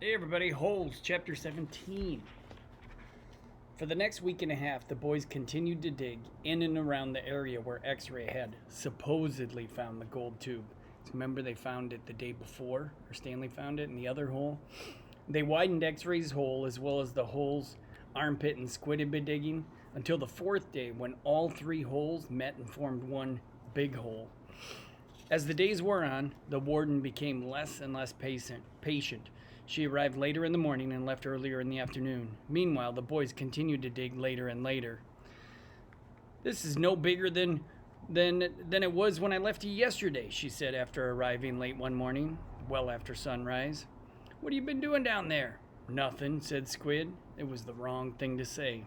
Hey everybody, Holes, Chapter 17. For the next week and a half, the boys continued to dig in and around the area where X-Ray had supposedly found the gold tube. So remember they found it the day before, or Stanley found it in the other hole? They widened X-Ray's hole as well as the holes Armpit and Squid had been digging until the fourth day when all three holes met and formed one big hole. As the days wore on, the warden became less and less patient. She arrived later in the morning and left earlier in the afternoon. Meanwhile, the boys continued to dig later and later. "This is no bigger than it was when I left you yesterday," she said after arriving late one morning, well after sunrise. "What have you been doing down there?" "Nothing," said Squid. It was the wrong thing to say.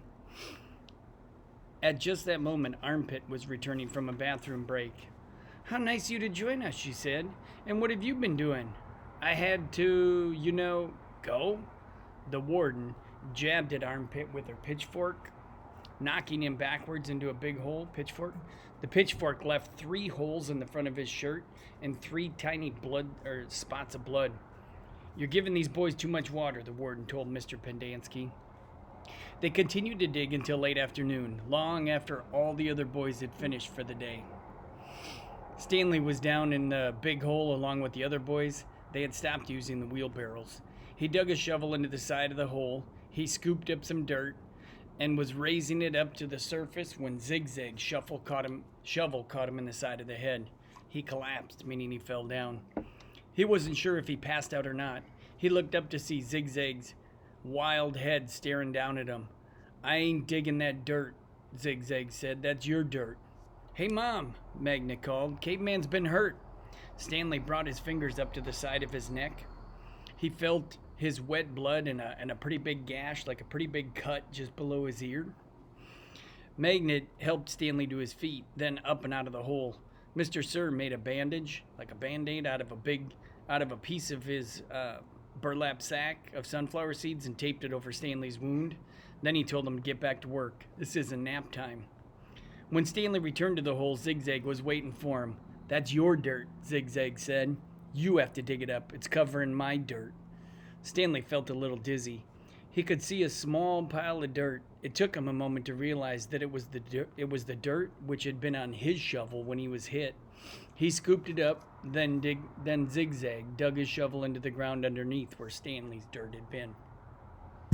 At just that moment, Armpit was returning from a bathroom break. "How nice of you to join us," she said. "And what have you been doing?" "I had to, go." The warden jabbed at Armpit with her pitchfork, knocking him backwards into a big hole. Pitchfork. The pitchfork left 3 holes in the front of his shirt and 3 tiny spots of blood. "You're giving these boys too much water," the warden told Mr. Pendanski. They continued to dig until late afternoon, long after all the other boys had finished for the day. Stanley was down in the big hole along with the other boys. They had stopped using the wheelbarrows. He dug a shovel into the side of the hole. He scooped up some dirt and was raising it up to the surface when Zigzag's shovel caught him in the side of the head. He collapsed, meaning he fell down. He wasn't sure if he passed out or not. He looked up to see Zigzag's wild head staring down at him. "I ain't digging that dirt," Zigzag said. "That's your dirt." "Hey, Mom," Magna called. "Caveman's been hurt." Stanley brought his fingers up to the side of his neck. He felt his wet blood and a pretty big gash, like a pretty big cut just below his ear. Magnet helped Stanley to his feet, then up and out of the hole. Mr. Sir made a bandage, like a Band-Aid, out of a piece of his burlap sack of sunflower seeds and taped it over Stanley's wound. Then he told him to get back to work. This isn't nap time. When Stanley returned to the hole, Zigzag was waiting for him. "That's your dirt," Zigzag said. "You have to dig it up. It's covering my dirt." Stanley felt a little dizzy. He could see a small pile of dirt. It took him a moment to realize that it was the dirt which had been on his shovel when he was hit. He scooped it up, then Zigzag dug his shovel into the ground underneath where Stanley's dirt had been.